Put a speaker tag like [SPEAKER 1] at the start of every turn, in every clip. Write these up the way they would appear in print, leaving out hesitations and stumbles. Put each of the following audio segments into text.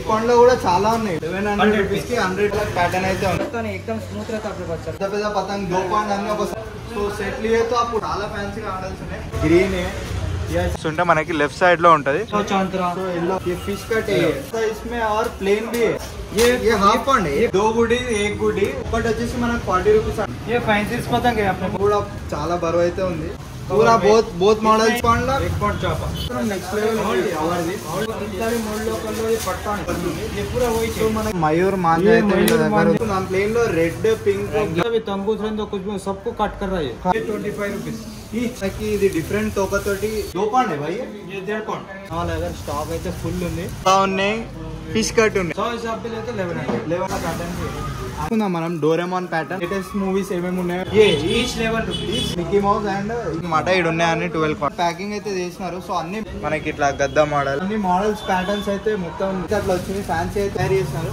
[SPEAKER 1] Discount లో కూడా చాలా ఉన్నాయి. 1100 రూపీస్ కి 100 पैटर्न అయితే ఉంది.
[SPEAKER 2] एकदम स्मूथ रहता है बच्चा.
[SPEAKER 1] పెద్ద పతంగ్ 2 पाउंड అన్ని ఒక సో సెట్ लिए तो आपको చాలా ఫ్యాన్సీగా ఆర్డర్స్ ఉన్నాయి. గ్రీన్ है
[SPEAKER 3] ఉంటే మనకి లెఫ్ట్ సైడ్ లో ఉంటది.
[SPEAKER 1] तो येलो ये फिश कट है तो इसमें और प्लेन भी है. ये हाफ पाउंड है. 2 गुडी 1 गुडी ఒకటి వచ్చేసి మనకు 40 రూపీస్.
[SPEAKER 2] ये फैंसी पतंग है अपने
[SPEAKER 1] కూడా చాలా బరువు అయితే ఉంది. पूरा बहुत मॉडल्स पाउंड ला
[SPEAKER 2] एक्सपोर्ट चापा
[SPEAKER 1] नेक्स्ट लेवल అవర్ది
[SPEAKER 2] सारी मोड लोकल లో ये पट्टा ये पूरा वही
[SPEAKER 1] तो మన మయూర్ మాంజా అయితే దగ్గర మన ప్లేన్ లో రెడ్ పింక్
[SPEAKER 2] अभी तंबूस रहने तो कुछ भी सबको कट कर रहा है. ये 25 रुपीस
[SPEAKER 1] की ఇది డిఫరెంట్ తోకతోటి 2 पाउंड है भाई.
[SPEAKER 2] ये 1.5 पाउंड
[SPEAKER 1] చాలా దగ్గర స్టాక్ అయితే ఫుల్ ఉంది. ఉన్నాయి ఫిష్ కట్ ఉంది.
[SPEAKER 2] 100 हिसाब पे लेते 11
[SPEAKER 1] पैटर्न మనం డోరేమాన్ ప్యాటర్న్ లేటెస్ట్ మూవీస్ ఏమేమి ఉన్నాయో
[SPEAKER 2] ये each 11 rupees
[SPEAKER 1] Mickey mouse and మాట ఇడు ఉన్నాయని 12 ప్యాకింగ్ అయితే చేసినారు. సో అన్ని మనకి ఇట్లా గద్ద మోడల్ అన్ని మోడల్స్ ప్యాటర్న్స్ అయితే మొత్తం అట్లా వచ్చింది. ఫ్యాన్సీ అయితే తయారు చేసినారు.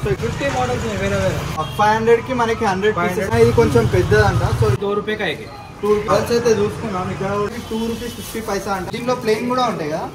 [SPEAKER 1] సో
[SPEAKER 2] 50 మోడల్స్ వేరే వేరే
[SPEAKER 1] 500 కి మనకి 100 పీసెస్. ఇది కొంచెం పెద్దదంట. సో
[SPEAKER 2] 2 రూపాయ का एक
[SPEAKER 1] 2 రూపాయస్ అయితే చూసుకున్నాం. ఇక్కడ 2 రూపీస్ 50 పైసా అంట. దీంట్లో ప్లేన్ కూడా ఉంటాయి కదా.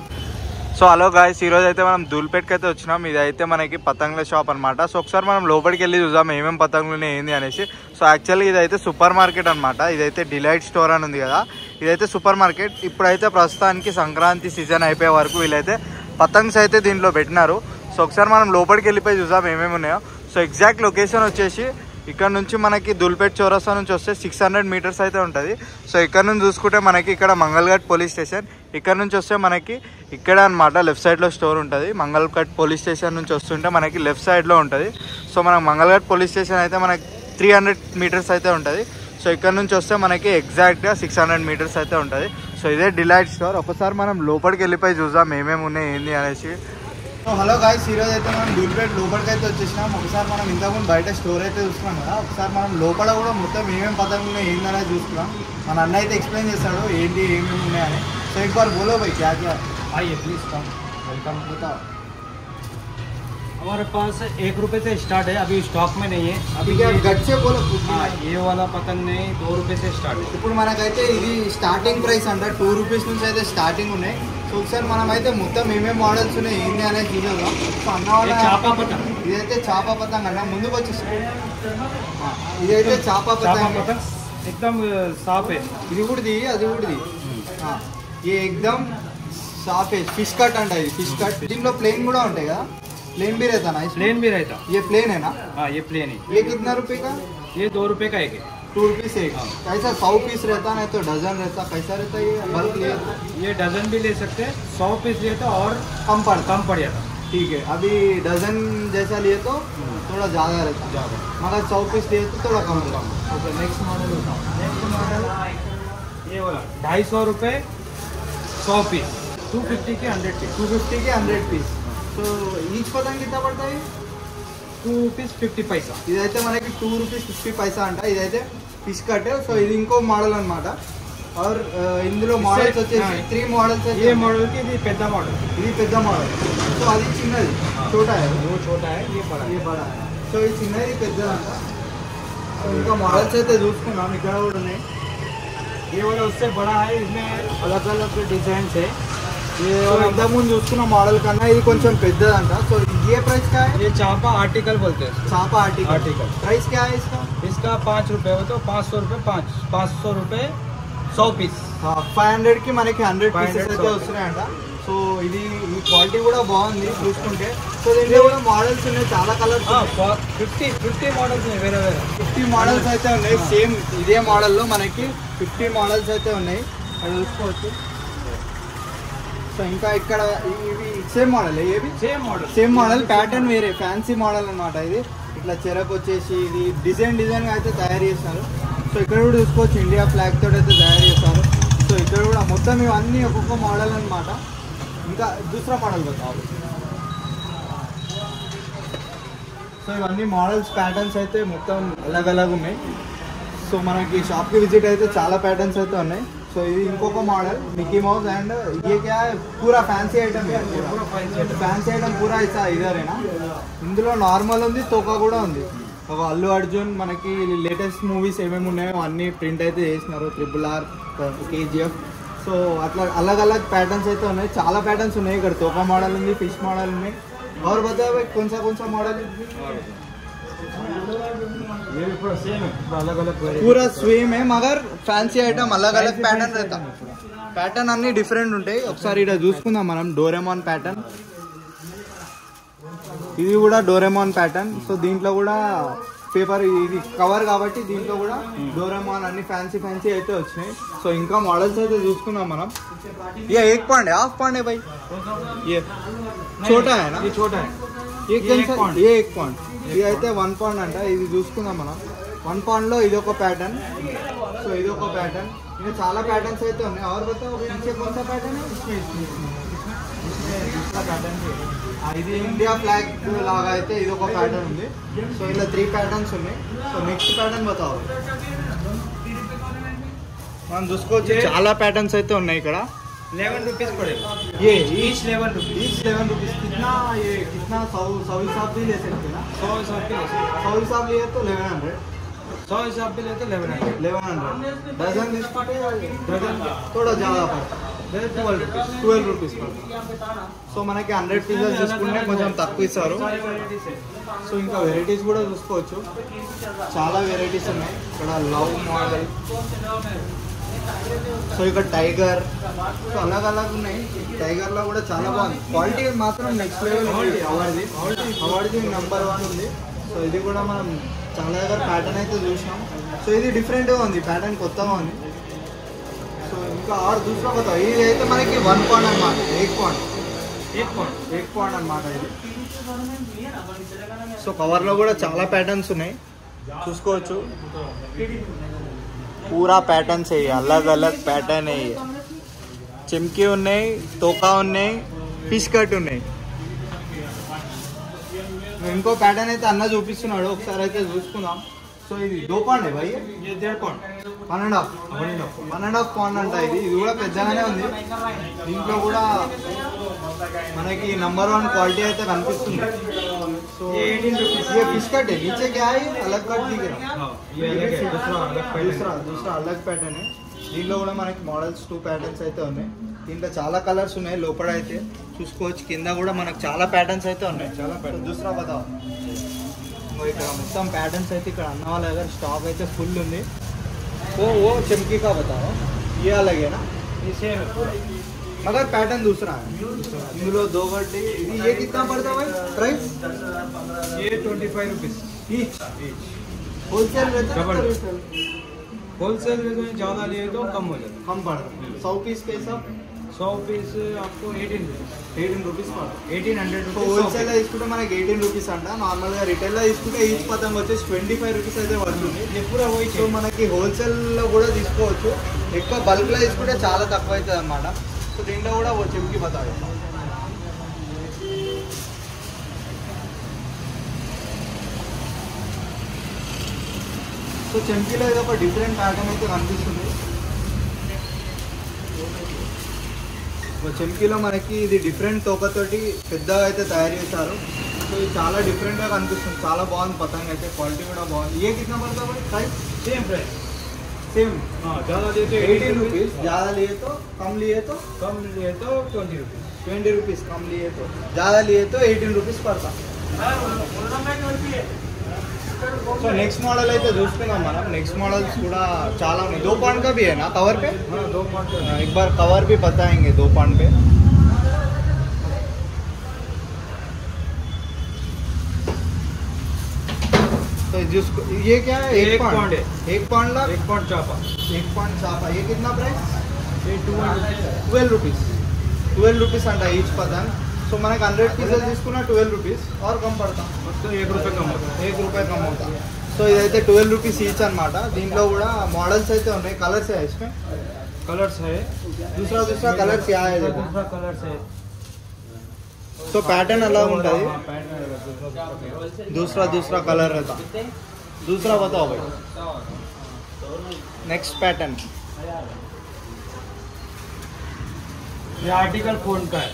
[SPEAKER 3] సో హలో గాయ్స్, ఈ రోజు అయితే మనం ధూల్పేట్కి అయితే వచ్చినాం. ఇది అయితే మనకి పతంగుల షాప్ అనమాట. సో ఒకసారి మనం లోపలికి వెళ్ళి చూద్దాం ఏమేమి పతంగులు ఏంది అనేసి. సో యాక్చువల్లీ ఇదైతే సూపర్ మార్కెట్ అనమాట. ఇదైతే డిలైట్ స్టోర్ అని ఉంది కదా, ఇదైతే సూపర్ మార్కెట్. ఇప్పుడైతే ప్రస్తుతానికి సంక్రాంతి సీజన్ అయిపోయే వరకు వీళ్ళైతే పతంగ్స్ అయితే దీంట్లో పెట్టినారు. సో ఒకసారి మనం లోపలికి వెళ్ళిపోయి చూద్దాం ఏమేమి ఉన్నాయో. సో ఎగ్జాక్ట్ లొకేషన్ వచ్చేసి ఇక్కడ నుంచి మనకి ధూల్పేట్ చౌరస్తా నుంచి వస్తే 600 మీటర్స్ అయితే ఉంటుంది. సో ఇక్కడ నుంచి చూసుకుంటే మనకి ఇక్కడ మంగళఘట్ పోలీస్ స్టేషన్, ఇక్కడ నుంచి వస్తే మనకి ఇక్కడ అనమాట లెఫ్ట్ సైడ్లో స్టోర్ ఉంటుంది. మంగళఘట్ పోలీస్ స్టేషన్ నుంచి వస్తుంటే మనకి లెఫ్ట్ సైడ్లో ఉంటుంది. సో మనకు మంగళఘట్ పోలీస్ స్టేషన్ అయితే మనకి 300 మీటర్స్ అయితే ఉంటుంది. సో ఇక్కడ నుంచి వస్తే మనకి ఎగ్జాక్ట్గా 600 మీటర్స్ అయితే ఉంటుంది. సో ఇదే డిలైట్ స్టోర్. ఒకసారి మనం లోపలికి వెళ్ళిపోయి చూద్దాం ఏమేమి ఉన్నాయి ఏంది అనేసి.
[SPEAKER 1] సో హలో గాయ్స్, ఈరోజు అయితే మనం ధూల్పేట్ లోపలికి అయితే వచ్చేసినాం. ఒకసారి మనం ఇంతకుముందు బయట స్టోర్ అయితే చూసుకున్నాం కదా, ఒకసారి మనం లోపల కూడా మొత్తం ఏమేమి పతంగులు ఉన్నాయి ఏందనేది చూసుకున్నాం. మన అన్న అయితే ఎక్స్ప్లెయిన్ చేస్తాడు ఏంటి ఏమేమి ఉన్నాయని. సో एक बार बोलो भाई क्या क्या
[SPEAKER 2] आइए प्लीज कम
[SPEAKER 1] वेलकम बताओ.
[SPEAKER 2] हमारे पास 1 रुपए से स्टार्ट है, अभी स्टॉक में नहीं है.
[SPEAKER 1] अभी क्या गट से बोलो.
[SPEAKER 2] ये वाला पतंग नहीं 2 रुपए से स्टार्ट है.
[SPEAKER 1] ఇప్పుడు మనకైతే ఇది స్టార్టింగ్ ప్రైస్ అంట 2 రూపీస్ నుంచి అయితే స్టార్టింగ్ ఉన్నాయి. సో ఒకసారి మనం అయితే మొత్తం ఏమేమి మోడల్స్ ఉన్నాయి ఏంటి అనేది చూద్దాం. సో అన్న వాళ్ళ
[SPEAKER 2] చాపా పతంగ్,
[SPEAKER 1] ఇదైతే చాపా పతంగ్ అన్న ముందుకు వచ్చేసి ఇదైతే చాపా పతంగ్
[SPEAKER 2] एकदम साफ है.
[SPEAKER 1] ఇది కూడా ది అది కూడా ది ये एकदम साफ है. फिश कट अंटा है. फिश कट దీంట్లో ప్లేన్ కూడా ఉంటాయి కదా. प्लेन भी रहता ना.
[SPEAKER 2] प्लेन भी रहता.
[SPEAKER 1] ये प्लेन है ना.
[SPEAKER 2] हाँ ये प्लेन है.
[SPEAKER 1] ये कितना रुपए का.
[SPEAKER 2] ये 2 रुपए का एक है.
[SPEAKER 1] 2 रुपीस एक. कैसा 100 पीस रहता नहीं तो डजन रहता कैसा रहता है. ये बल्क लिए
[SPEAKER 2] ये डजन भी ले सकते हैं. 100 पीस लिए तो और कम पड़ जाता.
[SPEAKER 1] ठीक है. अभी डजन जैसा लिए तो थोड़ा ज़्यादा रहता, मगर 100 पीस लिए तो थोड़ा कम रहता. ओके नेक्स्ट मॉडल बताओ. नेक्स्ट मॉडल
[SPEAKER 2] ये वाला 250 रुपये 100 पीस. 250 के 100 पीस.
[SPEAKER 1] 250 के 100 पीस. तो ఈచ్ పతంగ్ कितना पड़ता है.
[SPEAKER 2] 2 रुपीस 50 पैसा.
[SPEAKER 1] ఇదైతే మనకి 2 రూపీస్ 50 పైసా అంట. ఇదైతే ఫిష్ కట్. సో ఇది ఇంకో మోడల్ అనమాట. और ఇందులో మోడల్స్ వచ్చేసి 3 మోడల్స్.
[SPEAKER 2] ये मॉडल की ఇది పెద్ద మోడల్.
[SPEAKER 1] ఇది పెద్ద మోడల్. సో అది చిన్నది छोटा है.
[SPEAKER 2] वो छोटा है ये बड़ा है.
[SPEAKER 1] సో ఇది చిన్నది పెద్దదంట. సో ఇంకా మోడల్స్ అయితే చూసుకున్నాం ఇక్కడ కూడా ఉన్నాయి.
[SPEAKER 2] ये वाला उससे बड़ा है. इसमें अलग अलग डिजाइन है.
[SPEAKER 1] ये इंतक ముందు చూసుకున్న మోడల్ కన్నా ఇది కొంచెం పెద్దదంట. సో ये प्राइस क्या है.
[SPEAKER 2] ये चापा आर्टिकल बोलते हैं.
[SPEAKER 1] चापा आर्टिकल प्राइस क्या है इसका.
[SPEAKER 2] इसका 5 रुपये हो तो 500 रुपये 500 रुपये 100 पीस.
[SPEAKER 1] 500 కి మనకి 100 పీసెస్ అయితే వస్తున్నాయంట. సో ఇది ఈ క్వాలిటీ కూడా బాగుంది చూసుకుంటే. సో దీంట్లో కూడా మోడల్స్ ఉన్నాయి చాలా కలర్స్.
[SPEAKER 2] 50 మోడల్స్ ఉన్నాయి వేరే వేరే.
[SPEAKER 1] 50 మోడల్స్ అయితే ఉన్నాయి. సేమ్ ఇదే మోడల్లో మనకి 50 మోడల్స్ అయితే ఉన్నాయి. అది చూసుకోవచ్చు. సో ఇంకా ఇక్కడ ఇవి సేమ్ మోడల్. ఏవి సేమ్ మోడల్ ప్యాటర్న్ వేరే ఫ్యాన్సీ మోడల్ అనమాట. ఇది ఇట్లా చెరకు వచ్చేసి ఇది డిజైన్గా అయితే తయారు చేస్తారు. సో ఇక్కడ కూడా చూసుకోవచ్చు ఇండియా ఫ్లాగ్ తోటి అయితే తయారు చేస్తారు. సో ఇక్కడ కూడా మొత్తం ఇవన్నీ ఒక్కొక్క మోడల్ అనమాట. ఇంకా దూసరా మోడల్ కావాలి. సో ఇవన్నీ మోడల్స్ ప్యాటర్న్స్ అయితే మొత్తం అలగ్ ఉన్నాయి. సో మనకి షాప్కి విజిట్ అయితే చాలా ప్యాటర్న్స్ అయితే ఉన్నాయి. సో ఇది ఇంకొక మోడల్ మిక్కీ మౌస్ అండ్ ये क्या है पूरा ఫ్యాన్సీ ఐటమ్ है. ఫ్యాన్సీ ఐటమ్ పూరా ఇచ్చా ఇదరేనా. ఇందులో నార్మల్ ఉంది తోక కూడా ఉంది. ఒక అల్లు అర్జున్ మనకి లేటెస్ట్ మూవీస్ ఏమేమి ఉన్నాయో అన్ని ప్రింట్ అయితే చేసినారు. RRR KGF. సో అట్లా అలగ్ ప్యాటర్న్స్ అయితే ఉన్నాయి. చాలా ప్యాటర్న్స్ ఉన్నాయి. ఇక్కడ తోక మోడల్ ఉంది, ఫిష్ మోడల్ ఉన్నాయి. और बताओ भाई कौन सा मॉडल?
[SPEAKER 2] ये भी पूरा सेम है, अलग अलग
[SPEAKER 1] पूरा सेम है मगर ఫ్యాన్సీ ఐటమ్ अलग अलग ప్యాటర్న్ रहता ప్యాటర్న్ అన్ని డిఫరెంట్ ఉంటాయి. ఒకసారి ఇక్కడ చూసుకుందాం మనం డోరేమాన్ ప్యాటర్న్. ఇది కూడా డోరేమాన్ ప్యాటర్న్. సో దీంట్లో కూడా పేపర్ ఇది కవర్ కాబట్టి దీంట్లో కూడా డోరేమాన్ అన్ని ఫ్యాన్సీ అయితే వచ్చినాయి. సో ఇంకా మోడల్స్ అయితే చూసుకుందాం మనం. ये एक पाउंड है, हाफ पाउंड है भाई. ये छोटा है ना?
[SPEAKER 2] ये छोटा है.
[SPEAKER 1] ये एक पाउंड. ఇది అయితే 1 पाउंड అంట. ఇది చూసుకుందాం మనం. 1 पाउंड లో ఇది ఒక ప్యాటర్న్. సో ఇది ఒక ప్యాటర్న్. ఇంకా చాలా ప్యాటర్న్స్ అయితే ఉన్నాయి. और बताओ पीछे कौन सा पैटर्न है? इसमें दूसरा पैटर्न है. ఇది ఇండియా ఫ్లాగ్ లాగా అయితే ఇది ఒక ప్యాటర్న్ ఉంది. సో ఇలా 3 ప్యాటర్న్స్ ఉన్నాయి. సో నెక్స్ట్ ప్యాటర్న్ बताओ. మనం చూసుకోవచ్చు చాలా ప్యాటర్న్స్ అయితే ఉన్నాయి ఇక్కడ.
[SPEAKER 2] 11 रुपीज पड़ेगा.
[SPEAKER 1] ये
[SPEAKER 2] ईच 11 रुपीज.
[SPEAKER 1] Each 11 rupees. कितना ये कितना 100 हिसाब भी ले सकते हैं ना?
[SPEAKER 2] 100 हिसाब के
[SPEAKER 1] 100 हिसाब लिए तो 1100.
[SPEAKER 2] 100 हिसाब पे लेते 1100.
[SPEAKER 1] 1100 डजन తీసుకుంటే
[SPEAKER 2] डजन
[SPEAKER 1] थोड़ा ज़्यादा पड़ता. 12 रुपीज पड़ता. సో మనకి 100 పీసెస్ తీసుకుంటే కొంచెం తక్కువ ఇస్తారు. సో ఇంకా వెరైటీస్ కూడా చూసుకోవచ్చు. చాలా వెరైటీస్ ఉన్నాయి ఇక్కడ. లవ్ మోడల్, సో ఇక్కడ టైగర్, సో अलग अलग ఉన్నాయి. టైగర్ లో కూడా చాలా బాగుంది. క్వాలిటీ మాత్రం నెక్స్ట్ లెవెల్ ఉంది. అవార్డ్ది నెంబర్ 1 ఉంది. సో ఇది కూడా మనం చాలా దగ్గర ప్యాటర్న్ అయితే చూసాం. సో ఇది డిఫరెంట్గా ఉంది, ప్యాటర్న్ కొత్తగా ఉంది. సో ఇంకా ఆర్ దూసరా बताओ. ఇది అయితే మనకి 1 पाउंड అన్నమాట. 1 पाउंड అన్నమాట ఇది. సో కవర్లో కూడా చాలా ప్యాటర్న్స్ ఉన్నాయి చూసుకోవచ్చు. पूरा पैटर्न से अलग अलग पैटर्न है. ये चिमकी ఉన్నాయి, తోకా ఉన్నాయి, ఫిష్ కట్ ఉన్నాయి. ఇంకో ప్యాటర్న్ అయితే అన్న చూపిస్తున్నాడు, ఒకసారి అయితే చూసుకుందాం. సో ఇది 2 पाउंड है भाई.
[SPEAKER 2] ये 1.5 पाउंड.
[SPEAKER 1] 1.5 पाउंड అంట. ఇది కూడా పెద్దగానే ఉంది. దీంట్లో కూడా మనకి नंबर 1 क्वालिटी అయితే కనిపిస్తుంది. సో
[SPEAKER 2] ये 18 रुपीज.
[SPEAKER 1] ये फिश कट है. नीचे क्या है? अलग कट दिख रहा है.
[SPEAKER 2] हाँ, ये अलग है.
[SPEAKER 1] दूसरा अलग पैटर्न है. దీంట్లో కూడా మనకి మోడల్స్ 2 ప్యాటర్న్స్ అయితే ఉన్నాయి. దీంట్లో చాలా కలర్స్ ఉన్నాయి. లోపల అయితే చూసుకోవచ్చు. కింద కూడా మనకు చాలా ప్యాటర్న్స్ అయితే ఉన్నాయి. చాలా ప్యాటర్న్. దూసరా बताओ. ఇక్కడ మొత్తం ప్యాటర్న్స్ అయితే ఇక్కడ అన్న వాళ్ళ దగ్గర స్టాక్ అయితే ఫుల్ ఉంది. वो चमकी का बताओ. ये अलग है ना?
[SPEAKER 2] ये सेम है पूरा.
[SPEAKER 1] मगर पैटर्न दूसरा है. इंदुलो 2 गड्डी. ये कितना पड़ता है भाई प्राइस?
[SPEAKER 2] ये 25 रुपीज
[SPEAKER 1] ईच. होलसेल रहता है?
[SPEAKER 2] होलसेल में तो ज़्यादा लिए तो कम हो जाता.
[SPEAKER 1] कम पड़ता. 100 पीस के हिसाब
[SPEAKER 2] 100 पीस आपको 18 रुपीज.
[SPEAKER 1] 18 రూపీస్ పడుతుంది.
[SPEAKER 2] 1800
[SPEAKER 1] సో
[SPEAKER 2] रुपीज.
[SPEAKER 1] హోల్సేల్లో తీసుకుంటే మనకి 18 రూపీస్ అంట. నార్మల్గా రిటైల్లో తీసుకుంటే ఈచ్ పతంగ్ వచ్చేసి 25 రూపీస్ అయితే పడుతుంది.
[SPEAKER 2] ये पूरा वही
[SPEAKER 1] సో మనకి హోల్సేల్లో కూడా తీసుకోవచ్చు. ఎక్కువ బల్క్లో తీసుకుంటే చాలా తక్కువ అవుతుంది అన్నమాట. సో దీంట్లో కూడా ఓ చెంకి బతాడు. సో చెంకీలో ఇది ఒక డిఫరెంట్ ప్యాటర్న్ అయితే కనిపిస్తుంది. చెంకీలో మనకి ఇది డిఫరెంట్ తోకతోటి పెద్దగా అయితే తయారు చేశారు. సో ఇది చాలా డిఫరెంట్గా కనిపిస్తుంది. చాలా బాగుంది పతంగ్ అయితే. క్వాలిటీ కూడా బాగుంది. ఏ కిतना पड़ता है प्राइस?
[SPEAKER 2] Same price.
[SPEAKER 1] सेम.
[SPEAKER 2] हाँ, ज़्यादा लिए तो
[SPEAKER 1] 18 रुपीज़. ज़्यादा लिए तो कम लिए तो
[SPEAKER 2] 20 रुपीज.
[SPEAKER 1] 20 रुपीज़. कम लिए तो ज़्यादा लिए तो 18 रुपीज़ पड़ता. సో నెక్స్ట్ మోడల్ అయితే చూసుకున్నాం మనం. నెక్స్ట్ మోడల్స్ కూడా చాలా ఉన్నాయి. 2 पाउंड का भी है ना कवर पे?
[SPEAKER 2] हाँ, 2 पाउंड.
[SPEAKER 1] एक बार कवर भी बताएंगे 2 पाउंड पे. तो जिसको ये क्या है? 1 पाउंड है. 1 पाउंड ला
[SPEAKER 2] 1 पाउंड चापा.
[SPEAKER 1] 1 पाउंड चापा. ये कितना प्राइस?
[SPEAKER 2] ये
[SPEAKER 1] 12 रुपीज़. 12 रुपीज़ अंटा ఈచ్ పతంగ్. సో మనకి 100 పీసెస్ తీసుకున్నా 12 रुपीज़ और कम पड़ता.
[SPEAKER 2] మొత్తం 1 రూపాయి కమ్ అవుతుంది.
[SPEAKER 1] 1 రూపాయి కమ్ అవుతా. సో ఇదైతే 12 రూపీస్ ఈచ్ అనమాట. దీంట్లో కూడా మోడల్స్ అయితే ఉన్నాయి. కలర్స్ है इसमें?
[SPEAKER 2] कलर्स है.
[SPEAKER 1] दूसरा कलर क्या है देखो.
[SPEAKER 2] दूसरा कलर्स है.
[SPEAKER 1] तो पैटर्न अलग ఉంటుంది.
[SPEAKER 2] हाँ, पैटर्न अलग.
[SPEAKER 1] दूसरा कलर रहता. दूसरा बताओ भाई. Next pattern.
[SPEAKER 2] ये आर्टिकल फोन का है.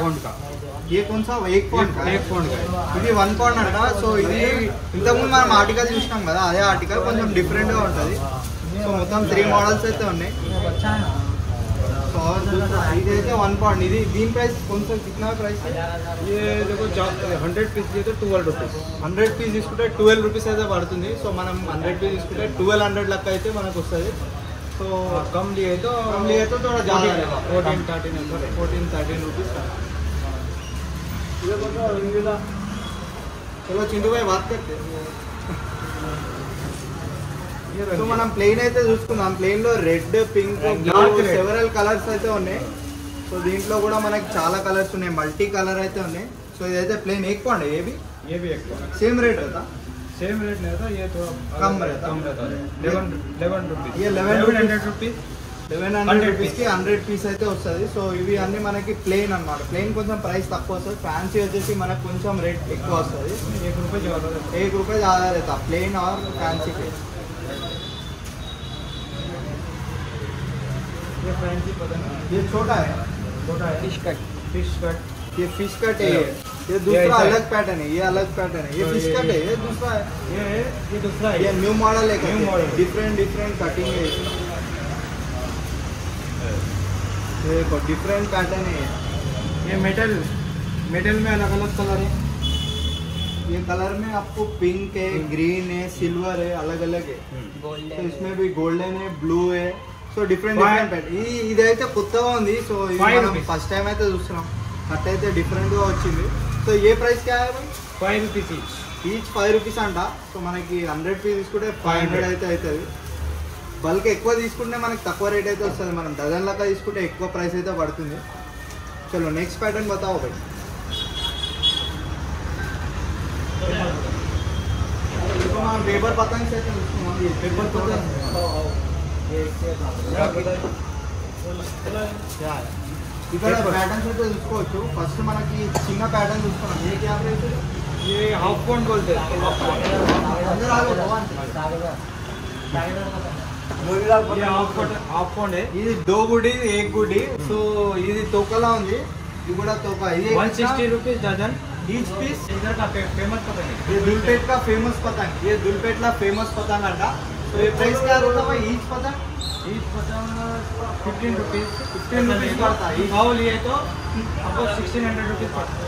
[SPEAKER 2] फोन का.
[SPEAKER 1] ये कौन सा? 1 पाउंड का.
[SPEAKER 2] 1 पाउंड का है.
[SPEAKER 1] ఇది 1 పాउंड అంట. సో ఇది ఇంతకుముందు మనం ఆర్టికల్ చూసినాం కదా, అదే ఆర్టికల్ కొంచెం డిఫరెంట్గా ఉంటుంది. సో మొత్తం 3 మోడల్స్ అయితే ఉన్నాయి. సో ఇదైతే 1 పాయింట్ ఇది దీని ప్రైస్ కొంచెం కిतना ప్రైస్
[SPEAKER 2] ये देखो 100 पीस लिए तो 12 रुपीस
[SPEAKER 1] 100 పీస్ తీసుకుంటే 12 రూపీస్ అయితే పడుతుంది. సో మనం 100 పీస్ తీసుకుంటే 1200 లెక్క అయితే మనకు వస్తుంది. సో
[SPEAKER 2] कम लिए तो
[SPEAKER 1] थोड़ा ज़्यादा
[SPEAKER 2] 14-13
[SPEAKER 1] रुपीस. चलो चिंटू भाई बात करते हैं. సో మనం ప్లెయిన్ అయితే చూసుకుందాం. ప్లెయిన్ లో రెడ్, పింక్, సెవెరల్ కలర్స్ అయితే ఉన్నాయి. సో దీంట్లో కూడా మనకి చాలా కలర్స్ ఉన్నాయి, మల్టీ కలర్ అయితే ఉన్నాయి. సో ఇదైతే ప్లెయిన్ एक पॉइंट है. ये भी एक पॉइंट सेम रेट रहता
[SPEAKER 2] सेम रेट नहीं रहता, ये थोड़ा
[SPEAKER 1] कम रहता
[SPEAKER 2] 11 रुपीस.
[SPEAKER 1] ये 1100 रुपीस 1100 రూపీస్కి 100 పీస్ అయితే వస్తుంది. సో ఇవి అన్ని మనకి ప్లెయిన్ అన్నమాట. ప్లెయిన్ కొంచెం ప్రైస్ తక్కువ వస్తుంది. ఫ్యాన్సీ వచ్చేసి మనకు కొంచెం రేట్ ఎక్కువ వస్తుంది.
[SPEAKER 2] 1 रुपये ज़्यादा रहता.
[SPEAKER 1] 1 रुपये ज़्यादा रहता प्लेन और फैंसी के.
[SPEAKER 2] ये फैंसी पता नहीं,
[SPEAKER 1] ये छोटा है
[SPEAKER 2] फिश कट.
[SPEAKER 1] ये फिश कट है. ये दूसरा अलग पैटर्न है. ये अलग पैटर्न है. ये फिश कट है. ये दूसरा है.
[SPEAKER 2] ये दूसरा है.
[SPEAKER 1] ये न्यू मॉडल है.
[SPEAKER 2] न्यू मॉडल
[SPEAKER 1] डिफरेंट कटिंग है इसमें. ये देखो डिफरेंट पैटर्न है.
[SPEAKER 2] ये मेटल में अलग अलग कलर है.
[SPEAKER 1] ये कलर में आपको पिंक है, ग्रीन है, सिल्वर है, अलग अलग है. तो इसमें भी गोल्डन है, ब्लू है. So different pattern. ఇదైతే కొత్తగా ఉంది. సో ఫస్ట్ టైం అయితే చూస్తున్నాం. కట్ అయితే డిఫరెంట్ గా వచ్చింది. సో ఏ ప్రైస్ కా
[SPEAKER 2] 5 रुपीस
[SPEAKER 1] ఈచ్ 5 రూపీస్ అంట. సో మనకి 100 పీస్ తీసుకుంటే 500 అయితే అవుతుంది. బల్క్ ఎక్కువ తీసుకుంటే మనకి తక్కువ రేట్ అయితే వస్తుంది. మనం డజన్ లెక్క తీసుకుంటే ఎక్కువ ప్రైస్ అయితే పడుతుంది. చలో నెక్స్ట్ ప్యాటర్న్ బతాओ भाई. మనం పేపర్ పతంగ్స్ అయితే చూస్తున్నాం. పేపర్ పతంగ్ ఇక్కడ ప్యాటర్న్స్ అయితే చూసుకోవచ్చు. ఫస్ట్ మనకి చిన్న ప్యాటర్న్ చూసుకున్నాం. ఏ క్యా ప్రైస్?
[SPEAKER 2] ये हाफ पॉइंट बोलते हैं. ये हाफ पॉइंट है.
[SPEAKER 1] ఇది 2 గుడి 1 గుడి. సో ఇది తోకలా ఉంది. ఇది కూడా తోక. ఇది
[SPEAKER 2] 160 रुपीस डजन
[SPEAKER 1] ఈచ్ పీస్.
[SPEAKER 2] इधर का फेमस पता नहीं.
[SPEAKER 1] ये दुलपेट का फेमस पतंग. ये दुलपेट ला फेमस पतंग अंटा. तो ये प्राइस क्या रहता है ईच पतंग?
[SPEAKER 2] ईच पतंग 15 रुपीस
[SPEAKER 1] 15 रुपीस पड़ता है.
[SPEAKER 2] भाव लिए तो आपको 1600 रुपीस पड़ता है.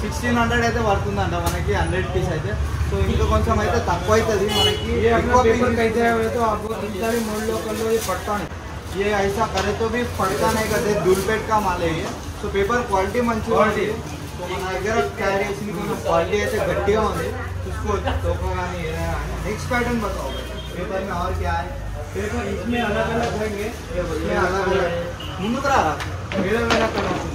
[SPEAKER 1] 1600 అయితే పడుతుందంట మనకి 100 పీస్ అయితే. సో ఇంకా కొంచెం అయితే తక్కువ అవుతుంది మనకి.
[SPEAKER 2] ये अपना पेपर कैसे है तो आपको 3 मोड़ लो कर लो, ये पड़ता नहीं.
[SPEAKER 1] ये ऐसा करे तो भी पड़ता नहीं करते. दुलपेट का माल है ये. సో పేపర్ క్వాలిటీ మంచిగా ఉంది. సో మన దగ్గర క్యారీ చేసిన కొంచెం క్వాలిటీ అయితే గట్టిగా ఉంది. చూసుకోవచ్చు తోక కానీ ఏదైనా. నెక్స్ట్ ప్యాటర్న్ बताओ पेपर में और क्या है?
[SPEAKER 2] पेपर इसमें अलग अलग रहेंगे.
[SPEAKER 1] इसमें अलग अलग ముందుకు రారా
[SPEAKER 2] వేరే వేరే కలర్స్.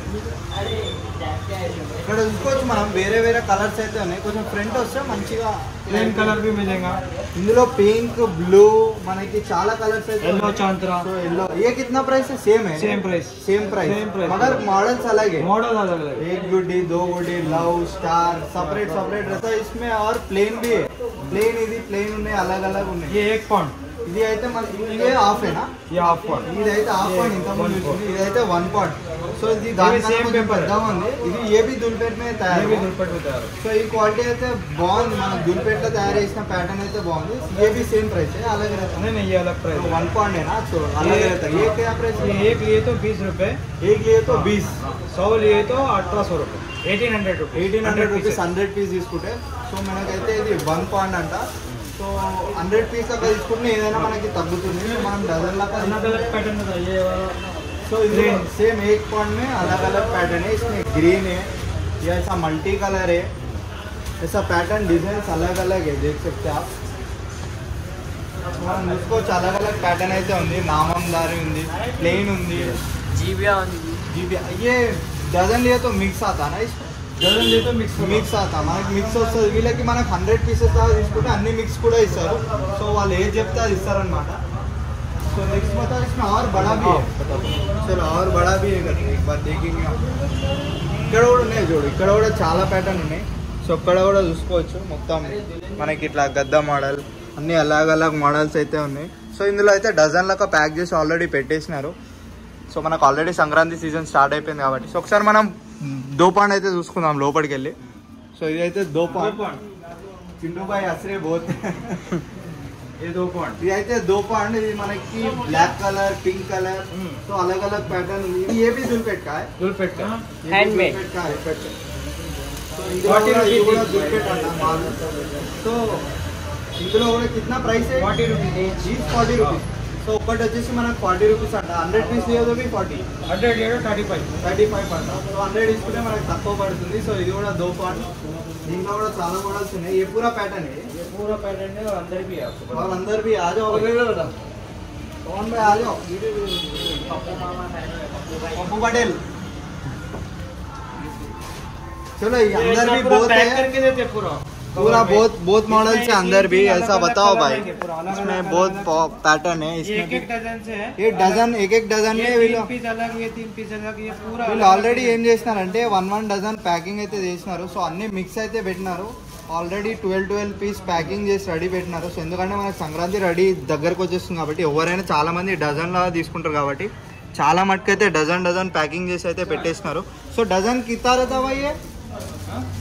[SPEAKER 1] ఇక్కడ చూసుకోవచ్చు మనం వేరే వేరే కలర్స్ అయితే ఉన్నాయి. కొంచెం ఫ్రంట్ వస్తే మంచిగా
[SPEAKER 2] प्लेन कलर भी मिलेगा.
[SPEAKER 1] ఇందులో పింక్, బ్లూ మనకి చాలా కలర్స్ అయితే
[SPEAKER 2] येलो चांतरा.
[SPEAKER 1] तो येलो ये कितना प्राइस है? सेम है.
[SPEAKER 2] Same price.
[SPEAKER 1] Same price
[SPEAKER 2] Same price.
[SPEAKER 1] मगर मॉडल्स अलग है.
[SPEAKER 2] मॉडल अलग अलग.
[SPEAKER 1] 1 गुड्डी 2 गुड्डी लव स्टार सेपरेट रहता है इसमें. और प्लेन भी है. प्लेन ఇది ప్లేన్ ఉన్నాయి, अलग अलग ఉన్నాయి.
[SPEAKER 2] ये 1 पॉइंट.
[SPEAKER 1] ఇది అయితే మనకి ఇదే హాఫ్ ఏనా?
[SPEAKER 2] ये हाफ पॉइंट.
[SPEAKER 1] ఇదైతే హాఫ్ పాయింట్ ఇంత ముందు వచ్చింది. ఇదైతే 1 పాయింట్. సో ఇది దానికన్నా
[SPEAKER 2] same
[SPEAKER 1] కొంచెం
[SPEAKER 2] paper.
[SPEAKER 1] పెద్దగా ఉంది. ఇది ఏ బి దుల్పేట్ మీద
[SPEAKER 2] ये भी
[SPEAKER 1] తయారు.
[SPEAKER 2] दुलपट होता है.
[SPEAKER 1] సో ఈ క్వాలిటీ అయితే బాగుంది. మన దుల్పేట్లో తయారు చేసిన ప్యాటర్న్ అయితే బాగుంది. ये भी सेम प्राइस है, अलग रहता है.
[SPEAKER 2] नहीं नहीं, ये अलग प्राइस है.
[SPEAKER 1] 1 पॉइंट है ना. तो अलग रहता है. ये क्या प्राइस है?
[SPEAKER 2] ये एक लिए तो 20 रुपए.
[SPEAKER 1] एक लिए तो 20.
[SPEAKER 2] 100 लिए तो 1800 रुपए. 1800 रुपए.
[SPEAKER 1] 1800 రూపీస్ 100 పీస్ తీసుకుంటే. సో మనకైతే ఇది 1 పాయింట్ అంట. సో 100 పీస్ అక్కడ తీసుకుంటే ఏదైనా మనకి తగ్గుతుంది. సో మనం డజన్ లాగా
[SPEAKER 2] अलग अलग पैटर्न होता है. ये वाला
[SPEAKER 1] सो सेम 1 पॉइंट में अलग अलग पैटर्न है. इसमें ग्रीन है, ये ऐसा मल्टी कलर है. ऐसा पैटर्न डिजाइन अलग अलग है, देख सकते हैं आप. మనం చూసుకోవచ్చు अलग अलग पैटर्न అయితే ఉంది. नाममदारी ఉంది, प्लेन ఉంది,
[SPEAKER 2] जीबिया ఉంది.
[SPEAKER 1] जीबिया. ये डजन लिए तो मिक्स आता ना. इसमें
[SPEAKER 2] डजन लिए तो
[SPEAKER 1] మిక్స్ అవుతా మనకి మిక్స్ వస్తుంది. వీళ్ళకి మనకి 100 పీసెస్ దాకా తీసుకుంటే అన్ని మిక్స్ కూడా ఇస్తారు. సో వాళ్ళు ఏది చెప్తే అది ఇస్తారనమాట. సో నెక్స్ట్ बताओ इसमें और बड़ा भी है. चलो और बड़ा भी है करके एक बार देखेंगे. ఇక్కడ కూడా ఉన్నాయి చూడు. ఇక్కడ కూడా చాలా ప్యాటర్న్ ఉన్నాయి. సో ఇక్కడ కూడా చూసుకోవచ్చు. మొత్తం మనకి ఇట్లా గద్ద మోడల్ అన్ని अलग మోడల్స్ అయితే ఉన్నాయి. సో ఇందులో అయితే డజన్ లెక్క ప్యాక్ చేసి ఆల్రెడీ పెట్టేసినారు. సో మనకు ఆల్రెడీ సంక్రాంతి సీజన్ స్టార్ట్ అయిపోయింది కాబట్టి సో ఒకసారి మనం 2 పాయింట్ అయితే చూసుకుందాం లోపలికి వెళ్ళి. సో ఇదైతే 2 పాయింట్. चिंटू भाई हंस रहे बहुत.
[SPEAKER 2] ये 2 पॉइंट
[SPEAKER 1] ఇది అయితే 2 పాయింట్ ఇది మనకి black colour pink colour so अलग अलग पैटर्न ये भी दुलपेट का है
[SPEAKER 2] दुलपेट का
[SPEAKER 4] हैंडमेड
[SPEAKER 1] दुलपेट का है तो ఇది కూడా दुलपेट అన్న మాల్ సో ఇందులో కూడా कितना प्राइस है
[SPEAKER 2] 40 रुपीस
[SPEAKER 1] ఈచ్ 40 రూపీస్ సో ఒకటి వచ్చేసి మనకు 40 రూపీస్ అంట 100 పీస్ లేదో 40
[SPEAKER 2] 100 ये 35
[SPEAKER 1] 35 అంట సో 100 తీసుకుంటే మనకు తక్కువ పడుతుంది సో ఇది కూడా 2 పాయింట్ దీంట్లో కూడా చాలా మోడల్స్ ఉన్నాయి ये पूरा पैटर्न है
[SPEAKER 2] ये पूरा पैटर्न है और अंदर भी है आपको
[SPEAKER 1] और अंदर भी आ जाओ कौन भाई आ जाओ पप्पू पटेल चलो ये अंदर भी बहुत
[SPEAKER 2] पैक
[SPEAKER 1] है
[SPEAKER 2] करके देते पूरा
[SPEAKER 1] बहुत मॉडल्स है अंदर भी ऐसा बताओ भाई इसमें बहुत पैटर्न है
[SPEAKER 2] ये
[SPEAKER 1] इसमें
[SPEAKER 2] एक डजन से है
[SPEAKER 1] ये डजन एक डजन
[SPEAKER 2] ये
[SPEAKER 1] में
[SPEAKER 2] 3 पीस अलग ये 3 पीस अलग ये पूरा
[SPEAKER 1] వీళ్ళు ఆల్రెడీ ఏం చేసినారంటే 1 డజన్ ప్యాకింగ్ అయితే చేసినారు సో అన్ని మిక్స్ అయితే పెట్టినారు ఆల్రెడీ 12 పీస్ ప్యాకింగ్ చేసి రెడీ పెట్టినారు సో ఎందుకంటే మనకి సంక్రాంతి రెడీ దగ్గరకు వచ్చేస్తుంది కాబట్టి ఎవరైనా చాలా మంది డజన్ లా తీసుకుంటారు కాబట్టి చాలా మటుకైతే డజన్ ప్యాకింగ్ చేసి అయితే పెట్టేసినారు సో డజన్ కిतना रहता भाई ये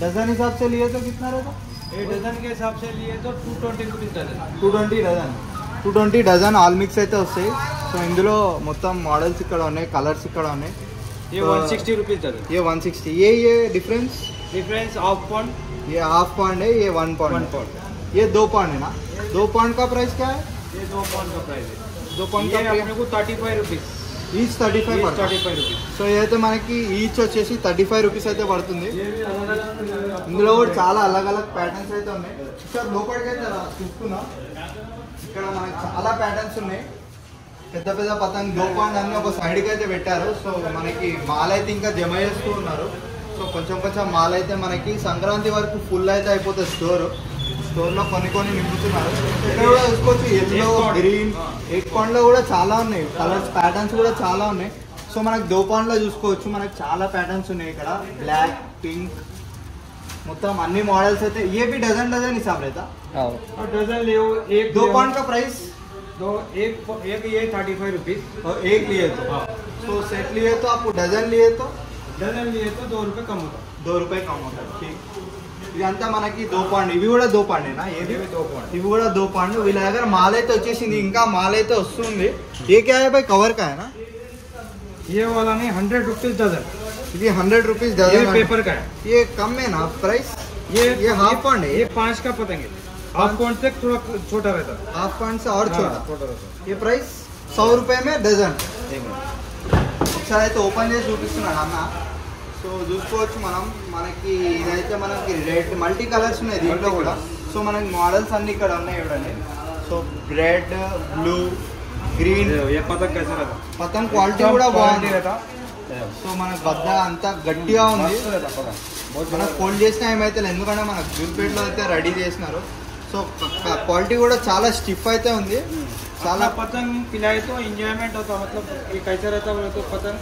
[SPEAKER 1] डजन हिसाब से लिए तो कितना रहता
[SPEAKER 2] ये डजन के हिसाब से लिए तो 220 rupees dozen
[SPEAKER 1] 220 dozen all mix అయితే వస్తాయి సో ఇందులో మొత్తం మోడల్స్ ఇక్కడ ఉన్నాయి కలర్స్ ఇక్కడ ఉన్నాయి
[SPEAKER 2] ये 160 रुपीस डजन
[SPEAKER 1] ये 160 ये डिफरेंस
[SPEAKER 2] हाफ पॉइंट
[SPEAKER 1] ये हाफ पॉइंट है ये 1 पॉइंट ये 2 पॉइंट है ना 2 पॉइंट का प्राइस क्या है
[SPEAKER 2] ये 2 पॉइंट का प्राइस है
[SPEAKER 1] 2 पॉइंट
[SPEAKER 2] ये
[SPEAKER 1] का
[SPEAKER 2] अपने को 35 रुपीस
[SPEAKER 1] ఈచ్ 35
[SPEAKER 2] ये
[SPEAKER 1] పడుతుంది
[SPEAKER 2] 35 रुपीस
[SPEAKER 1] సో ఇదైతే మనకి ఈచ్ వచ్చేసి 35 రూపీస్ అయితే పడుతుంది
[SPEAKER 2] ये भी अलग अलग
[SPEAKER 1] ఇందులో కూడా చాలా అలగ్ ప్యాటర్న్స్ అయితే ఉన్నాయి సార్ లోపలికి అయితే చూసుకున్నాం ఇక్కడ మనకి చాలా ప్యాటర్న్స్ ఉన్నాయి పెద్ద పెద్ద పతంగ్ 2 పాయింట్ అన్ని ఒక సైడ్కి అయితే పెట్టారు సో మనకి మాల్ అయితే ఇంకా జమ చేస్తూ ఉన్నారు సో కొంచెం మాల్ అయితే మనకి సంక్రాంతి వరకు ఫుల్ అయితే అయిపోతుంది స్టోర్లో కొన్ని నింపుతున్నారు ఇక్కడ కూడా చూసుకోవచ్చు ఎల్లో గ్రీన్ ఎగ్ పాయింట్లో కూడా చాలా ఉన్నాయి కలర్స్ ప్యాటర్న్స్ కూడా చాలా ఉన్నాయి సో మనకి 2 పాయింట్లో చూసుకోవచ్చు మనకి చాలా ప్యాటర్న్స్ ఉన్నాయి ఇక్కడ బ్లాక్ పింక్ మొత్తం అన్ని మోడల్స్ అయితే ये भी डजन हिसाब रहता
[SPEAKER 2] और डजन ले एक
[SPEAKER 1] 2 पॉइंट का प्राइस
[SPEAKER 2] एक ये 35 रुपीस
[SPEAKER 1] और एक लिए तो सेट लिए तो आपको डजन लिए तो
[SPEAKER 2] डजन लिए तो 2 रुपए कम होता
[SPEAKER 1] 2 रुपए कम होता ठीक ఇదంతా మనకి 2 పాయింట్ ఇవి కూడా 2 పాయింటేనా ఏది
[SPEAKER 2] 2 पॉइंट
[SPEAKER 1] ఇవి కూడా 2 పాయింట్ వీళ్ళ దగ్గర మాల్ అయితే వచ్చేసింది ఇంకా మాల్ అయితే వస్తుంది ఏ क्या है भाई कवर का है ना
[SPEAKER 2] ये वाला नहीं 100 रुपीस डजन
[SPEAKER 1] ఇది 100 రూపీస్
[SPEAKER 2] ये
[SPEAKER 1] डजन
[SPEAKER 2] पेपर का है
[SPEAKER 1] ये कम है ना प्राइस ये हाफ पाउंड है
[SPEAKER 2] ये 5 का पतंग है हाफ पाउंड से थोड़ा छोटा रहता है
[SPEAKER 1] हाफ पाउंड से और छोटा
[SPEAKER 2] छोटा रहता
[SPEAKER 1] ये प्राइस 100 रुपए में डजन ఒకసారి అయితే ఓపెన్ చేసి చూపిస్తున్నాడు అన్న సో చూసుకోవచ్చు మనకి ఇదైతే మనకి రెడ్ మల్టీ కలర్స్ ఉన్నాయి దీంట్లో కూడా సో మనకి మోడల్స్ అన్ని ఇక్కడ ఉన్నాయి చూడండి సో రెడ్ బ్లూ గ్రీన్
[SPEAKER 2] है ये पतंग कैसा रहता
[SPEAKER 1] పతంగ్ క్వాలిటీ కూడా బాగుంది
[SPEAKER 2] रहता
[SPEAKER 1] సో మన బద్ద అంతా గట్టిగా ఉంది మనకు ఫోల్డ్ చేసిన ఏమైతే లేదు ఎందుకంటే మనకు జూల్పేట్లో అయితే రెడీ చేసినారు సో క్వాలిటీ కూడా చాలా స్టిఫ్ అయితే ఉంది
[SPEAKER 2] చాలా पतंग पिलाए तो एंजॉयमेंट होता मतलब ये कैसा रहता बोले तो पतंग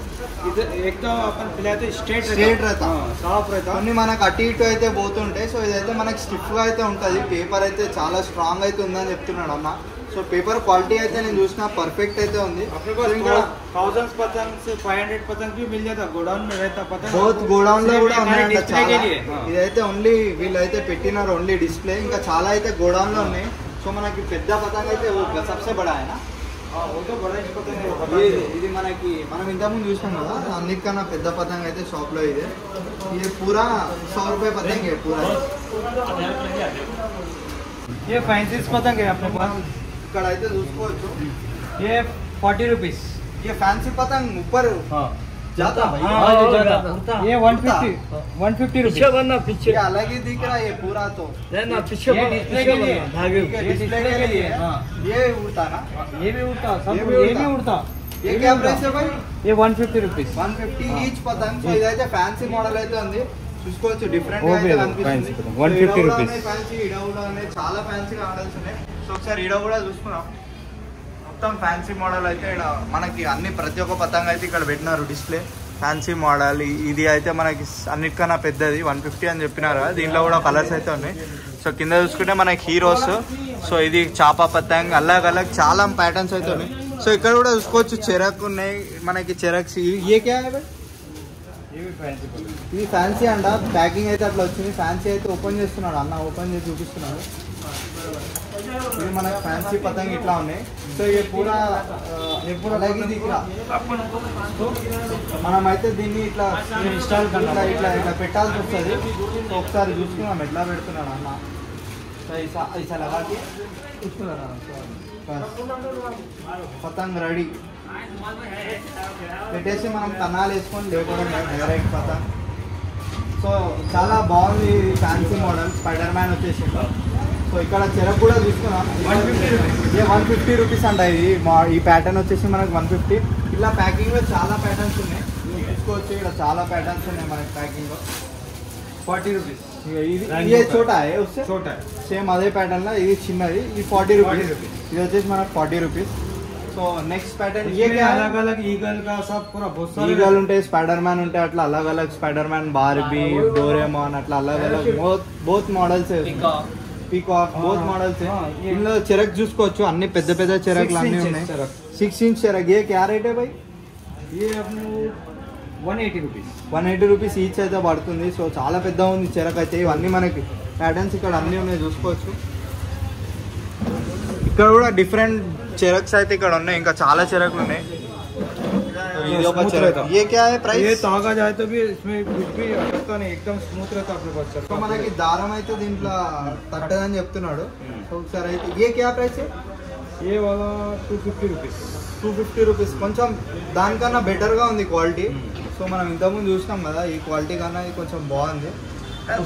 [SPEAKER 2] इधर एक तो अपन पिलाए तो स्ट्रेट
[SPEAKER 1] रहता
[SPEAKER 2] साफ रहता
[SPEAKER 1] అన్ని మనకు అటు ఇటు అయితే పోతుంటాయి సో ఇదైతే మనకి స్టిఫ్గా అయితే ఉంటుంది పేపర్ అయితే చాలా స్ట్రాంగ్ అయితే ఉందని చెప్తున్నాడు అన్న సో పేపర్ క్వాలిటీ అయితే నేను చూసిన పర్ఫెక్ట్ అయితే ఉంది
[SPEAKER 2] अपने पास
[SPEAKER 1] ఇంకా
[SPEAKER 2] thousands पतंग से 500 पतंग भी मिल जाता गोडाउन में रहता पतंग
[SPEAKER 1] బోత్ గోడౌన్ లో కూడా ఉన్నాయంట
[SPEAKER 2] डिस्प्ले के
[SPEAKER 1] చాలా
[SPEAKER 2] लिए
[SPEAKER 1] ఇదైతే ఓన్లీ వీళ్ళైతే పెట్టినారు ఓన్లీ డిస్ప్లే ఇంకా చాలా అయితే గోడౌన్ లో ఉన్నాయి సో మనకి పెద్ద పతంగ్ అయితే సబ్సే బడా అయినా
[SPEAKER 2] वो तो बड़ा ही पतंग है
[SPEAKER 1] ఇది మనకి మనం ఇంతకుముందు చూసాం కదా అన్నిటికన్నా పెద్ద పతంగ్ అయితే షాప్ లో ఇది ఇది పూరా 100 రూపాయ పతంగ్ పూరా
[SPEAKER 2] ये फैंसी पतंग है अपने पास
[SPEAKER 1] ఇక్కడ అయితే చూసుకోవచ్చు
[SPEAKER 2] ये 40 रुपीस
[SPEAKER 1] ये फैंसी पतंग ऊपर जाता भाई
[SPEAKER 2] ये 150 रुपीस
[SPEAKER 1] ये अलग ही दिख रहा है ये पूरा तो
[SPEAKER 2] ये डिस्प्ले के लिए
[SPEAKER 1] ठीक है, डिस्प्ले के लिए ये उड़ता ना
[SPEAKER 2] ये भी उड़ता सब
[SPEAKER 1] ये
[SPEAKER 2] ये
[SPEAKER 1] भी
[SPEAKER 2] भी उड़ता
[SPEAKER 1] ये क्या प्राइस है भाई
[SPEAKER 2] ये 150 रुपीस
[SPEAKER 1] 150 ఈచ్ పతంగ్ సో ఇదైతే ఫ్యాన్సీ మోడల్ అయితే ఉంది చూసుకోవచ్చు డిఫరెంట్
[SPEAKER 2] ఓ
[SPEAKER 1] గా అయితే
[SPEAKER 2] బేదో,
[SPEAKER 1] కనిపిస్తుంది
[SPEAKER 2] fancy పతంగ్, 150 rupees.
[SPEAKER 1] ఫ్యాన్సీ ఇడవులో చాలా ఫ్యాన్సీ మోడల్స్ ఉన్నాయి సో ఒకసారి ఇడ కూడా చూసుకున్నాం మొత్తం ఫ్యాన్సీ మోడల్ అయితే ఇక్కడ మనకి అన్ని ప్రతి ఒక్క పతంగ్ అయితే ఇక్కడ పెట్టినారు డిస్ప్లే ఫ్యాన్సీ మోడల్ ఇది అయితే మనకి అన్నిటికన్నా పెద్దది 150 అని చెప్పినారు కదా దీంట్లో కూడా కలర్స్ అయితే ఉన్నాయి సో కింద చూసుకుంటే మనకి హీరోస్ సో ఇది చాపా పతంగ్ अलग చాలా ప్యాటర్న్స్ అయితే ఉన్నాయి సో ఇక్కడ కూడా చూసుకోవచ్చు చెరక్ ఉన్నాయి మనకి చెరక్స్ ఏ క్యా है भाई
[SPEAKER 2] ये भी फैंसी पतंग
[SPEAKER 1] ఇది ఫ్యాన్సీ అంట, ప్యాకింగ్ అయితే అట్లా వచ్చింది. ఫ్యాన్సీ అయితే ఓపెన్ చేస్తున్నాడు అన్న, ఓపెన్ చేసి చూపిస్తున్నాడు. ఇది మనకి ఫ్యాన్సీ పతంగ్ ఇట్లా ఉన్నాయి. సో ఇది పూరా అలాగే ఇది ఇట్లా మనమైతే దీన్ని ఇట్లా ఇట్లా ఇట్లా ఇట్లా పెట్టాల్సి వస్తుంది. సో ఒకసారి చూసుకున్నాం ఎట్లా పెడుతున్నాడు అన్న. సో ఈసా లగాకి చూసుకున్నారా పతంగ్ రెడీ పెట్టేసి మనం కన్నాలు వేసుకొని లేకపోవడం డైరెక్ట్ పతంగ్. సో చాలా బాగుంది ఫ్యాన్సీ మోడల్. స్పైడర్ మ్యాన్ వచ్చేసి. సో ఇక్కడ చెరకు కూడా తీసుకున్నాం. 150 రూపీస్ అంట ఇది. ఈ ప్యాటర్న్ వచ్చేసి మనకు 150. ఇలా ప్యాకింగ్లో చాలా ప్యాటర్న్స్ ఉన్నాయి చూసుకోవచ్చు. ఇక్కడ చాలా ప్యాటర్న్స్ ఉన్నాయి మనకి ప్యాకింగ్లో.
[SPEAKER 2] 40 रुपीस
[SPEAKER 1] ఇది చోటా
[SPEAKER 2] छोटा है
[SPEAKER 1] సేమ్ అదే ప్యాటర్న్లో ఇది చిన్నది. ఇది 40 రూపీస్. ఇది వచ్చేసి మనకు 40 రూపీస్. సో నెక్స్ట్ ప్యాటర్న్
[SPEAKER 2] ये अलग अलग ईगल का सब पूरा बहुत सारे
[SPEAKER 1] ఈగల్ ఉంటాయి, స్పైడర్ మ్యాన్ ఉంటాయి, అట్లా అలగ్ అలగ్ స్పైడర్ మ్యాన్, బార్బీ, డోరేమాన్ అట్లా అలగ్ అలగ్ both models peacock both models. ఇందులో చెరక్ చూసుకోవచ్చు, అన్ని పెద్ద పెద్ద చెరకులు అన్ని ఉన్నాయి. 6 ఇంచ్ చెరక్. ఏ క్యా రేట్ है भाई?
[SPEAKER 2] ये अपने 180 रुपीस
[SPEAKER 1] 180 రూపీస్ ఈచ్ అయితే పడుతుంది. సో చాలా పెద్ద ఉంది చెరక్ అయితే. ఇవన్నీ మనకి ప్యాటర్న్స్ ఇక్కడ అన్నీ ఉన్నాయి చూసుకోవచ్చు. ఇక్కడ కూడా డిఫరెంట్ చెరక్స్ అయితే ఇక్కడ ఉన్నాయి, ఇంకా చాలా చెరకులు ఉన్నాయి. ఇది ఒక చెరక్. ఏ క్యా है प्राइस?
[SPEAKER 2] ये तागा जाए तो भी इसमें कुछ भी अटकता नहीं, एकदम स्मूथ रहता अपने पास
[SPEAKER 1] సో మనకి దారం అయితే దీంట్లో తట్టదని చెప్తున్నాడు. సో ఒకసారి అయితే ఏ క్యా ప్రైస్?
[SPEAKER 2] ये वाला 250 रुपीस
[SPEAKER 1] 250 రూపీస్. కొంచెం దానికన్నా బెటర్గా ఉంది క్వాలిటీ. సో మనం ఇంతకుముందు చూసినాం కదా, ఈ క్వాలిటీ కన్నా ఇది కొంచెం బాగుంది.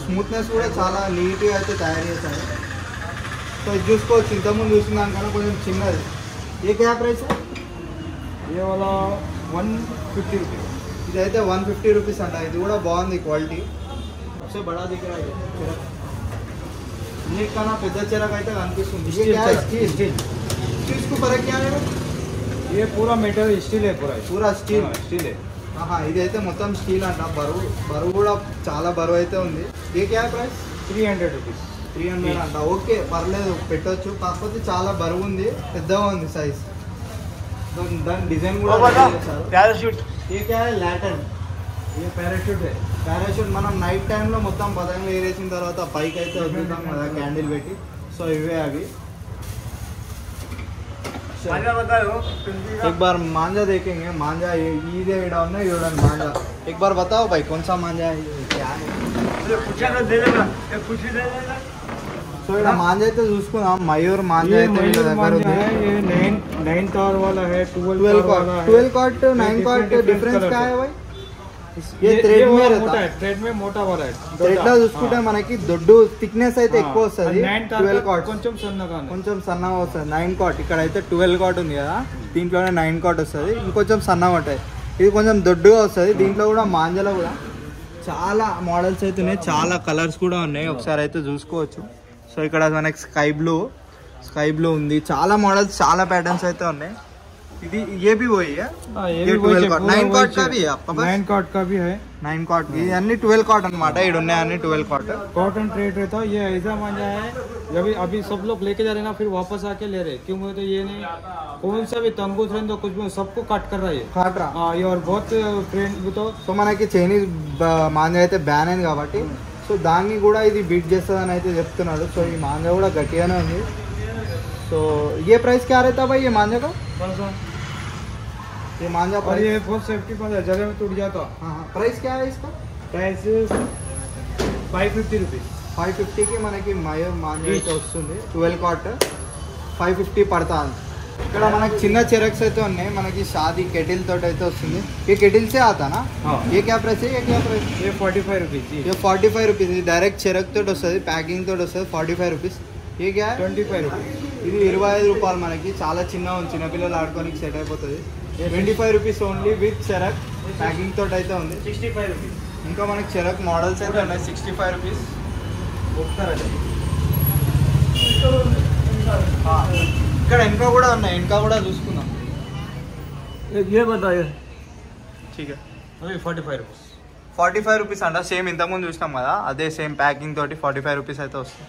[SPEAKER 1] స్మూత్నెస్ కూడా చాలా నీట్గా అయితే తయారు చేశారు. సో ఇది చూసుకోవచ్చు, ఇంతకుముందు చూసిన దానికన్నా కొంచెం చిన్నది. ఏ క్యా ప్రైస్?
[SPEAKER 2] ये वाला 150 रुपीस
[SPEAKER 1] ఇదైతే 150 రూపీస్ అంట. ఇది కూడా బాగుంది క్వాలిటీ. సో బడా దిగ్గర కన్నా పెద్ద చెరకు అయితే కనిపిస్తుంది. స్టీల్స్కు ఫరక్ క్యా है?
[SPEAKER 2] ये पूरा मेटल स्टील है
[SPEAKER 1] పూరా స్టీల్.
[SPEAKER 2] स्टील है
[SPEAKER 1] ఇదైతే మొత్తం స్టీల్ అంట. బరువు కూడా చాలా బరువు అయితే ఉంది. ఏ క్యా ప్రైస్?
[SPEAKER 2] 300 रुपीस
[SPEAKER 1] 300 అంట. ఓకే పర్లేదు పెట్టొచ్చు, కాకపోతే చాలా బరువు ఉంది, పెద్దగా ఉంది సైజ్. దాని డిజైన్ కూడా
[SPEAKER 3] ప్యారాషూట్.
[SPEAKER 1] ఏ క్యా లాటన్?
[SPEAKER 2] ये पैराशूट है
[SPEAKER 1] పారాషూట్. మనం నైట్ టైంలో మొత్తం పతంగులు ఏరేసిన తర్వాత పైకి అయితే వదులుతాం కదా క్యాండిల్ పెట్టి. సో ఇవే అవి. एक बार मांझा देखेंगे. मांझा ये इड़ा है यूडन मांझा. एक बार बताओ भाई कौन सा मांझा है, क्या है? సో ఇక్కడ మాంజా అయితే చూసుకుందాం. మయూర్ మాంజా అయితే వీళ్ళ దగ్గర ఉంది.
[SPEAKER 2] ये 9 तार वाला है 12
[SPEAKER 1] कॉट 12 कॉट 9 कॉट डिफरेंस क्या है भाई? ये थ्रेड में रहता है.
[SPEAKER 2] थ्रेड में मोटा वाला है.
[SPEAKER 1] థ్రెడ్ లో చూసుకుంటే మనకి దొడ్డు థిక్నెస్ అయితే ఎక్కువ వస్తుంది. 12 కాట్
[SPEAKER 2] కొంచెం సన్నగా
[SPEAKER 1] వస్తుంది. 9 కాట్ ఇక్కడ అయితే 12 కాట్ ఉంది కదా, దీంట్లోనే 9 కాట్ వస్తుంది. ఇంకొంచెం సన్నగా ఉంటాయి. ఇది కొంచెం దొడ్డుగా వస్తుంది. దీంట్లో కూడా మాంజాలో కూడా చాలా మోడల్స్ అయితే ఉన్నాయి, చాలా కలర్స్ కూడా ఉన్నాయి. ఒకసారి అయితే చూసుకోవచ్చు. సో ఇక్కడ మనకి స్కై బ్లూ ఉంది. చాలా మోడల్స్, చాలా ప్యాటర్న్స్ అయితే ఉన్నాయి. ఇది ये भी वही है. ये 12 कॉट 9 कॉट का भी है आपका पास?
[SPEAKER 2] 9 कॉट का भी है.
[SPEAKER 1] 9 कॉट ये अन्नी 12 कॉट अनమాట. इड ఉన్నాయి అన్ని 12 कॉट.
[SPEAKER 2] कॉटन ट्रेड रहता है. ये ऐसा मांझा है अभी सब लोग लेके जा रहे हैं ना, फिर वापस आके ले रहे. क्यों बोले तो ये नहीं कौन सा भी तंगूस रहने तो कुछ भी सबको काट कर रहा है.
[SPEAKER 1] కాట్ రా.
[SPEAKER 2] ये और बहुत ट्रेंड तो
[SPEAKER 1] సో మనకి చైనీస్ మాంజా అయితే బ్యాన్ అయింది కాబట్టి సో దాన్ని కూడా ఇది బీట్ చేస్తుందని అయితే చెప్తున్నాడు. సో ఈ మాంజా కూడా గట్టిగానే ఉంది. సో ये प्राइस क्या रहता भाई ये मांझा का? ये मांझा
[SPEAKER 2] और ये बहुत सेफ्टी पर जगह में टूट जाता.
[SPEAKER 1] हाँ प्राइस क्या है इसका?
[SPEAKER 2] प्राइस 550 रुपीस
[SPEAKER 1] 550 కి మనకి మయూర్ మాంజా అయితే వస్తుంది. 12 కాట్ 550 పడుతుంది. ఇక్కడ మనకి చిన్న చెరక్స్ అయితే ఉన్నాయి. మనకి షాదీ కెటిల్ తోటి అయితే వస్తుంది. ये केटिल से आता ना? ये क्या प्राइस है? ये क्या प्राइस?
[SPEAKER 2] ये 45 रुपीस
[SPEAKER 1] ये 45 రూపీస్. ఇది డైరెక్ట్ చెరక్ తోటి వస్తుంది, ప్యాకింగ్ తోటి వస్తుంది. 45 రూపీస్. ये क्या है?
[SPEAKER 2] 25 रुपीस.
[SPEAKER 1] ఇది 25 రూపాయలు. మనకి చాలా చిన్నగా ఉంది, చిన్నపిల్లలు ఆడుకోనికి సెట్ అయిపోతుంది. 25 రూపీస్ ఓన్లీ విత్ చెరక్ ప్యాకింగ్ తోటి అయితే ఉంది.
[SPEAKER 2] 65 रुपीस.
[SPEAKER 1] ఇంకా మనకి చెరక్ మోడల్స్ అయితే ఉన్నాయి. 65 రూపీస్. ఇక్కడ ఇంకా కూడా ఉన్నాయి, ఇంకా కూడా చూసుకుందాం.
[SPEAKER 2] ये बताइए.
[SPEAKER 1] ठीक है.
[SPEAKER 2] अभी 45 रुपीस
[SPEAKER 1] 45 రూపీస్ అంట. సేమ్ ఇంతకుముందు చూసినాం కదా, అదే సేమ్ ప్యాకింగ్ తోటి 45 రూపీస్ అయితే వస్తుంది.